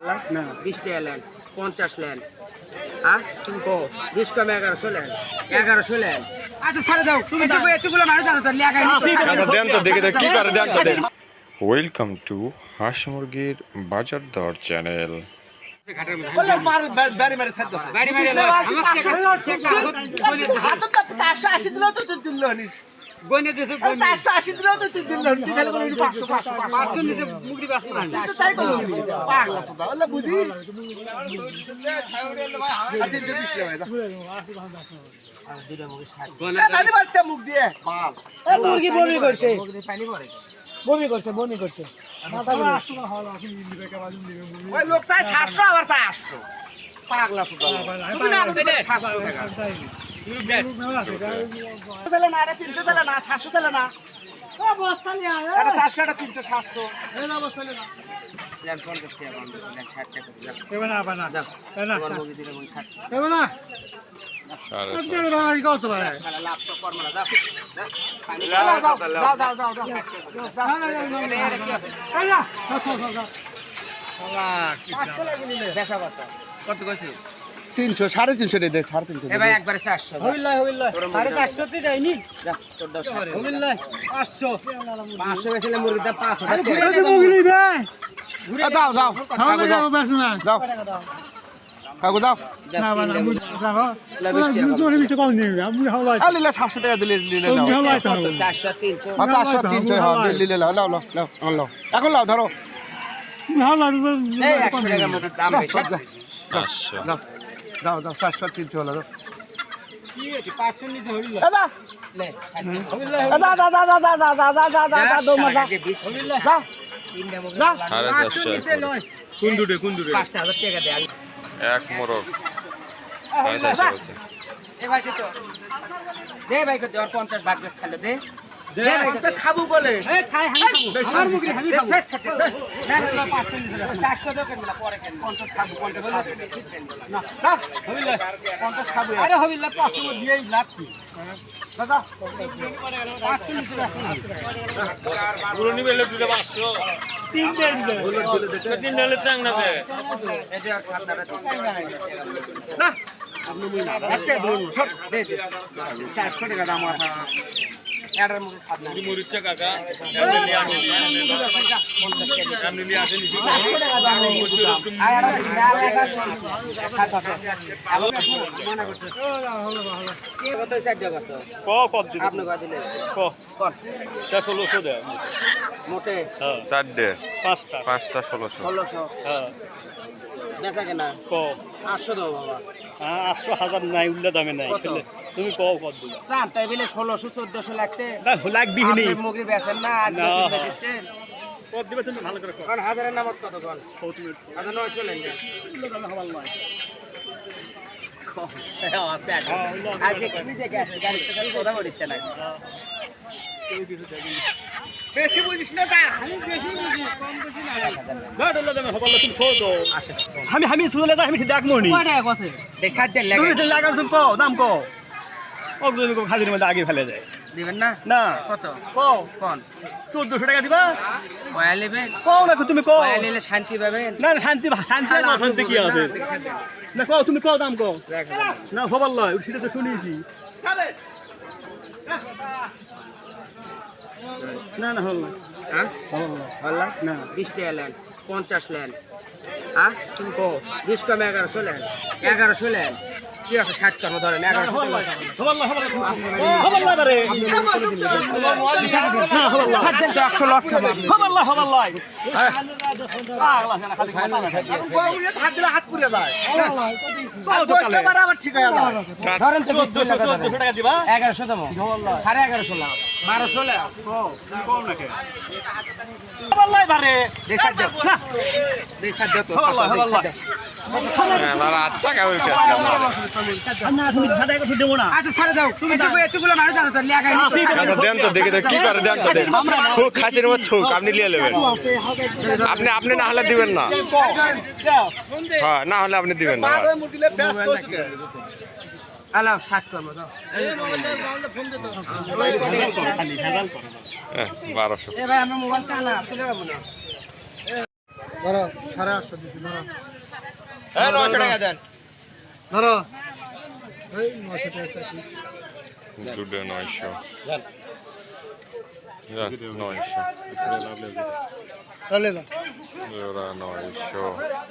না 20 টাকা lane 50 lane তুমি কো 20 কমে 1100 লেন 1100 লেন আচ্ছা ছাড়ে দাও তুমি এতগুলো মানুষ আছে তো লাগাই আচ্ছা দেন তো দেখি কি করে দেন তো দেন। ওয়েলকাম টু হাঁস মুরগির বাজার দর চ্যানেল। বমি করছে লোক চাই 700 আবার চাই 800 পাগলা সুদা তুমি না 700 টাকা দিলে না 300 দিলে না 700 দিলে না বস্তা নিয়ে আয় এটা 400 এটা 300 700 এই না বস্তা নিয়ে না লেন 50 টাকা বন্ধ লেন 60 টাকা দাও এবে না বানা দাও না তোমার মুরগি দিলে কোন 60 এবে না আপনি ভাই কত ভাই শালা লাভ তো করব না দাও কত কইছো 300 350 দে 350 এ ভাই একবারে 400 হইল্লা 450 তে যায়নি যা তোর 10 হইল্লা 500 500 বেচলে মুরগির দাম 5000 টাকা যাও যাও কাগজ যাও যাও কাগজ যাও আলিলা 700 টাকা দিলে নাও 400 300 400 300 হ্যাঁ দিলে লাও লাও লাও লাও এখন লাও ধরো এই 100 টাকা মুরগির দাম বেশি আচ্ছা দাও দাও 400 300 হলো কি এটি 500 নিচে হইল দাদা লে দাদা দাদা দাদা দাদা দাদা দাদা দো মাদা দাও তিনটা মুরগি দাও 450 কোন দুটে 5000 টাকা দে এক মোরগ 550 আছে। এ ভাই দে ভাই কত 50 ভাগ খেলো দে দে ভাই কত খাবো বলে এই খাই আমি খাবো আমার মুরগি আমি খাবো না না 500 নিচে 400 দাও কেন পরে কেন 50 খাবো 50 খাবো না না হইলে 50 খাবো আরে হবিল্লা 500 দিয়েই লাভ কি দাদা পুরো নিবেলে দুটো 500 তিনটে নিলে চাং না কে এই যে খাতাটা না আপনি মুই না আচ্ছা ধরুন সব দে দে 400 টাকা দাম আছে এটার মুখে খাত না মরিচা কাকা এমনি আসে নি মোটে চারটে পাঁচটা 5টা 1600 1600 হ্যাঁ বেচা কেনা ক 800 দাও বাবা 800,000 নাই উল্লা দামে নাই কত? ছেলে তুমি কও কত দিবা চান তাই বলে 1600 1400 লাগছে লাগবি নি আপনি মুগরি বেচেন না আজকে না। দিন বেচেন কত দিবা তুমি ভালো করে কও কারণ হাজারের নামত কত কোন কও তুমি 900 লেন আজকে কি যে গ্যাস গাড়ি কথা বলিচ্ছে না বেশি বুঝিস না তা আমি আমি চলে যাই আমি দেখ মনি দেখ সাত দেন তুমি লাগে লাগাম তুমি কও দাম কও ও তুমি খাজির মধ্যে আগে ফেলে যায় দিবেন না না কত কও কোন 1400 টাকা দিবা কয়া নেবেন কও না তুমি কও কয়া নিলে শান্তি পাবেন না না, শান্তি শান্তি আর শান্তি কি আছে না কও তুমি কও দাম কও না হবার লয় সেটা তো শুনিছি না না হল না হ্যাঁ হল না বললা না 20 টাকা লেন 50 লেন হ্যাঁ তুমি কো 20 কমে 1100 লেন 1100 লেন কি আছে 60 কম ধরেন 1100 হবার লয় হবার লয় বারে না হবার লয় সাত দেন তো 100 লট খাবো আপনি হবার লয় পাগলা না খালি কথা না খালি এখন বউ হাত দিলে হাত পুড়ে যায় পাও তো কালে এবার আবার ঠিক হয়ে যায় ধরেন তো 20 টাকা ধরেন 1400 টাকা দিবা 1100 দাম 1150 লাখ 1200 লাখ কম নাকি হবার লয় বারে দেখ সাত দেন না দেখ সাত দেন তো হবার লয় আচ্ছা কেমন আজকে না তুমি ধাঁধাই কথা দেবো না আচ্ছা ছাড়ে দাও এতগুলো মানুষ আছে তো লাগাই আচ্ছা দেন তো দেখি তো কি করে দেন তো দেন ঠুক খাসির মধ্যে ঠুক আপনি নিয়ে নেবেন আপনি না হলে দিবেন না হ্যাঁ না হলে আপনি দিবেন না আর মুটিলে ব্যস্ত হচ্ছে আলাও 7 করব দাও হ্যাঁ 1200 এ ভাই আমরা মোবাইল টানা তুলে যাবো না ধরো 850 দিছি ধরো হ্যাঁ 900 টাকা দেন ধরো এই 900 টাকা দুটো 900 যান 900 তাহলে দাও জোড়া 900